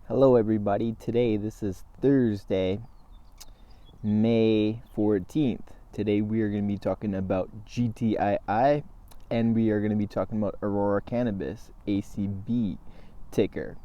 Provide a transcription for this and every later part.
Hello everybody, this is Thursday, May 14th. Today we are going to be talking about GTII and we are going to be talking about Aurora Cannabis, ACB ticker.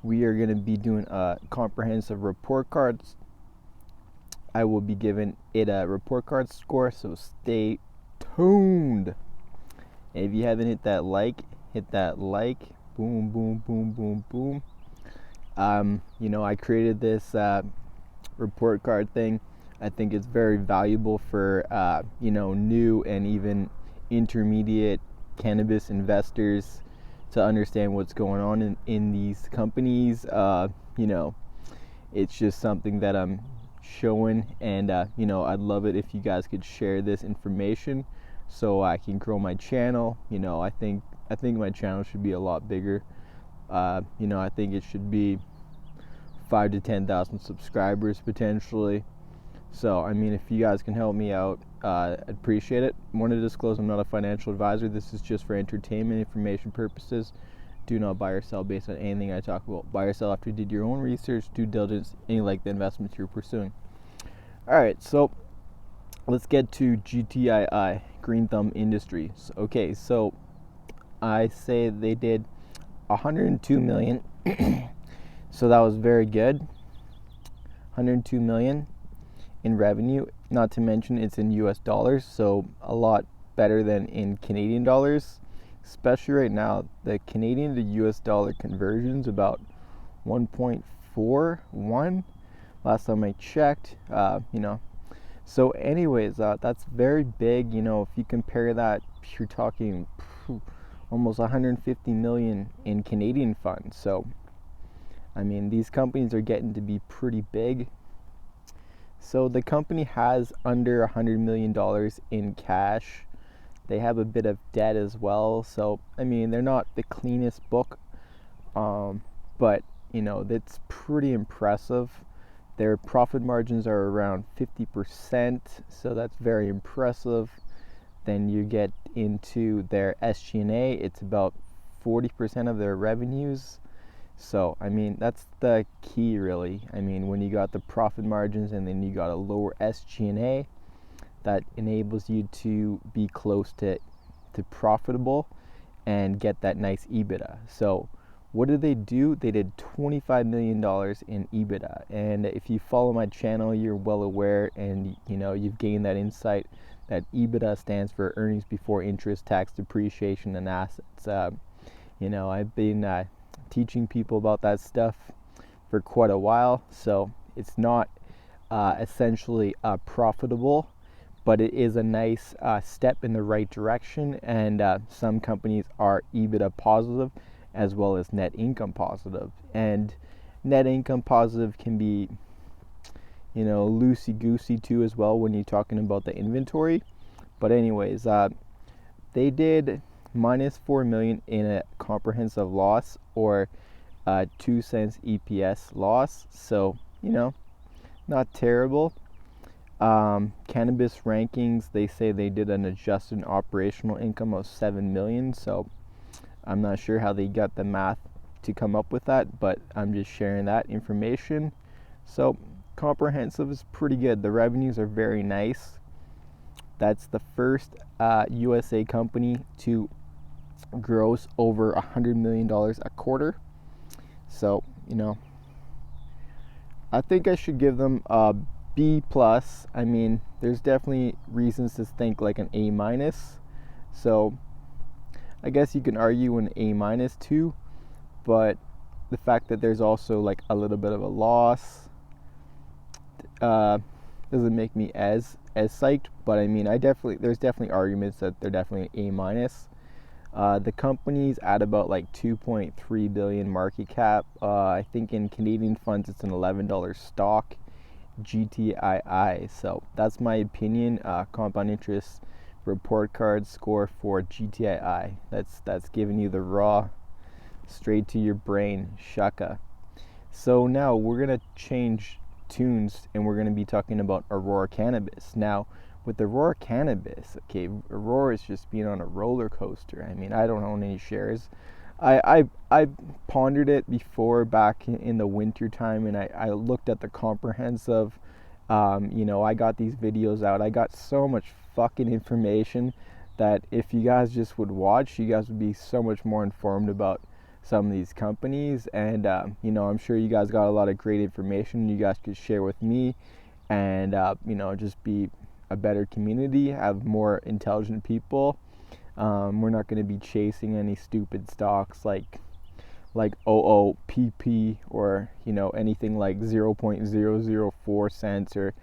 We are going to be doing a comprehensive report cards. I will be giving it a report card score, so stay tuned. And if you haven't hit that like. Boom, boom, boom, boom, boom. I created this report card thing. I think it's very valuable for new and even intermediate cannabis investors to understand what's going on in these companies. It's just something that I'm showing, and I'd love it if you guys could share this information so I can grow my channel. I think my channel should be a lot bigger. I think it should be 5,000 to 10,000 subscribers potentially. So, if you guys can help me out, I'd appreciate it. I want to disclose I'm not a financial advisor. This is just for entertainment information purposes. Do not buy or sell based on anything I talk about. Buy or sell after you did your own research, due diligence, any like the investments you're pursuing. Alright, so let's get to GTII, Green Thumb Industries. Okay, so I say they did 102 million. So that was very good. 102 million in revenue, not to mention it's in US dollars, so a lot better than in Canadian dollars. Especially right now, the Canadian to US dollar conversion's about 1.41 last time I checked. So anyways, that's very big. If you compare that, you're talking almost 150 million in Canadian funds. So these companies are getting to be pretty big. So the company has under $100 million in cash. They have a bit of debt as well. So, they're not the cleanest book, but, that's pretty impressive. Their profit margins are around 50%, so that's very impressive. Then you get into their SG&A, it's about 40% of their revenues. So, that's the key really. When you got the profit margins and then you got a lower SG&A, that enables you to be close to profitable and get that nice EBITDA. So, what did they do? They did $25 million in EBITDA. And if you follow my channel, you're well aware and you've gained that insight that EBITDA stands for earnings before interest, tax, depreciation, and assets. I've been teaching people about that stuff for quite a while, so it's not essentially profitable, but it is a nice step in the right direction. And some companies are EBITDA positive as well as net income positive, and net income positive can be loosey-goosey too as well when you're talking about the inventory. But anyways, they did minus 4 million in a comprehensive loss, or 2 cents EPS loss. So not terrible. Cannabis rankings, they say they did an adjusted operational income of 7 million. So I'm not sure how they got the math to come up with that, but I'm just sharing that information. So comprehensive is pretty good. The revenues are very nice. That's the first USA company to gross over $100 million a quarter. So, I think I should give them a B+. There's definitely reasons to think like an A-. So, I guess you can argue an A- too, but the fact that there's also like a little bit of a loss doesn't make me as psyched. But there's definitely arguments that they're definitely A-. The company's at about like 2.3 billion market cap. I think in Canadian funds it's an $11 stock, GTII. So that's my opinion. Compound interest report card score for GTII. That's giving you the raw, straight to your brain, shaka. So now we're gonna change tunes and we're gonna be talking about Aurora Cannabis. Now, with Aurora Cannabis, okay, Aurora is just being on a roller coaster. I don't own any shares. I pondered it before back in the winter time, and I looked at the comprehensive. I got these videos out. I got so much fucking information that if you guys just would watch, you guys would be so much more informed about some of these companies. And I'm sure you guys got a lot of great information you guys could share with me, and just be a better community, have more intelligent people. We're not going to be chasing any stupid stocks like OOPP or anything like 0.004 cents or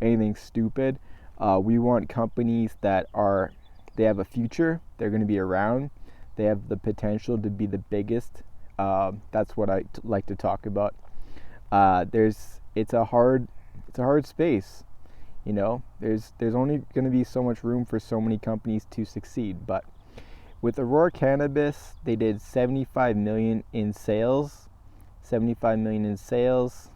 anything stupid. We want companies that they have a future, they're going to be around, they have the potential to be the biggest. That's what I like to talk about. It's a hard space. There's only going to be so much room for so many companies to succeed. But with Aurora Cannabis, they did 75 million in sales. 75 million in sales.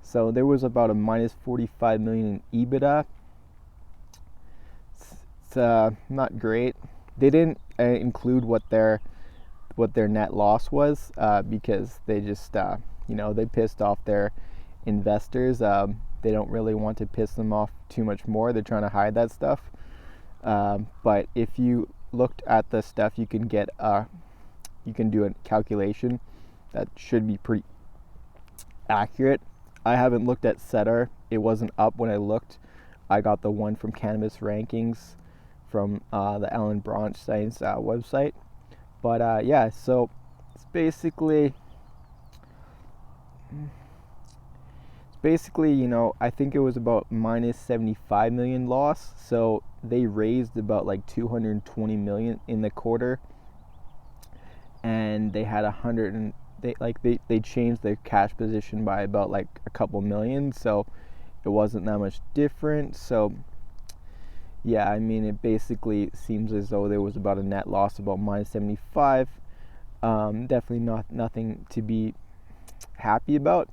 So there was about a minus 45 million in EBITDA. It's not great. They didn't include what their net loss was because they just they pissed off their investors. They don't really want to piss them off too much more. They're trying to hide that stuff. But if you looked at the stuff, you can do a calculation that should be pretty accurate. I haven't looked at SEDAR. It wasn't up when I looked. I got the one from Cannabis Rankings from the Alan Bronstein's website. But so it's basically, I think it was about minus 75 million loss. So they raised about like 220 million in the quarter, and they had they changed their cash position by about like a couple million. So it wasn't that much different. So yeah, it basically seems as though there was about a net loss about minus 75. Definitely nothing to be happy about.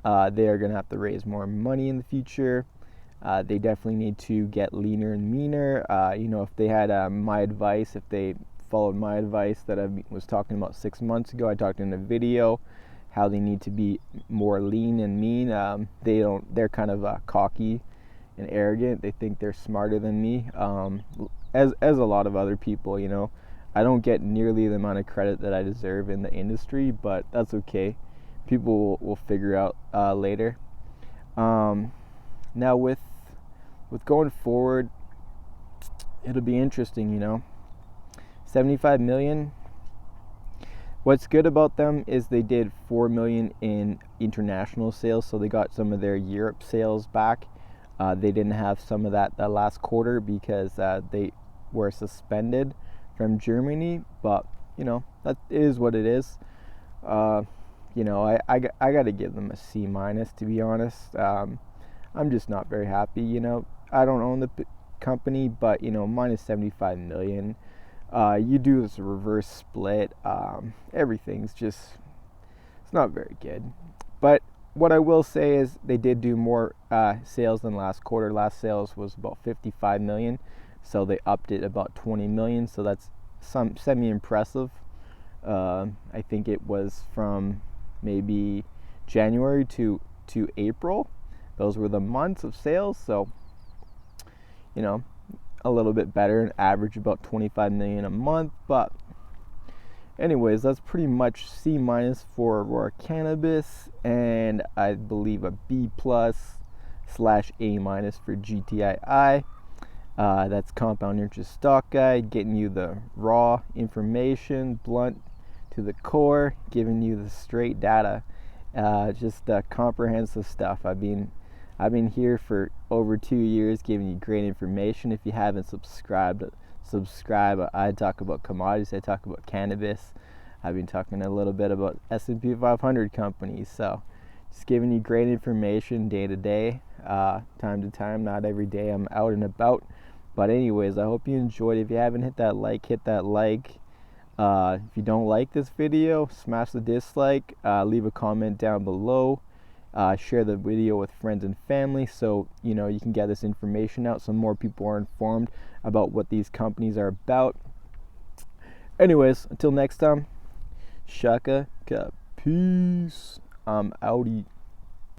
They are going to have to raise more money in the future. They definitely need to get leaner and meaner. If they had if they followed my advice that I was talking about 6 months ago, I talked in a video how they need to be more lean and mean. They're kind of cocky and arrogant. They think they're smarter than me, as a lot of other people. I don't get nearly the amount of credit that I deserve in the industry, but that's okay. People will figure out later. Now with going forward, it'll be interesting. 75 million. What's good about them is they did 4 million in international sales, so they got some of their Europe sales back. They didn't have some of that last quarter because they were suspended from Germany, but that is what it is. I got to give them a C minus, to be honest. I'm just not very happy. I don't own the company, but minus 75 million. You do this reverse split. Everything's it's not very good. But what I will say is they did do more sales than last quarter. Last sales was about 55 million, so they upped it about 20 million. So that's some semi-impressive. I think it was from maybe January to April. Those were the months of sales. So a little bit better, an average about 25 million a month. But anyways, that's pretty much C minus for Aurora Cannabis, and I believe a B plus / A minus for GTII. That's Compound Interest Stock Guide, getting you the raw information, blunt to the core, giving you the straight data, just comprehensive stuff. I've been here for over 2 years, giving you great information. If you haven't subscribed. I talk about commodities. I talk about cannabis. I've been talking a little bit about S&P 500 companies. So just giving you great information day to day, time to time. Not every day I'm out and about. But anyways, I hope you enjoyed. If you haven't hit that like, hit that like. If you don't like this video, smash the dislike. Leave a comment down below. Share the video with friends and family so you can get this information out so more people are informed about what these companies are about. Anyways, until next time, Shaka, peace. I'm outie.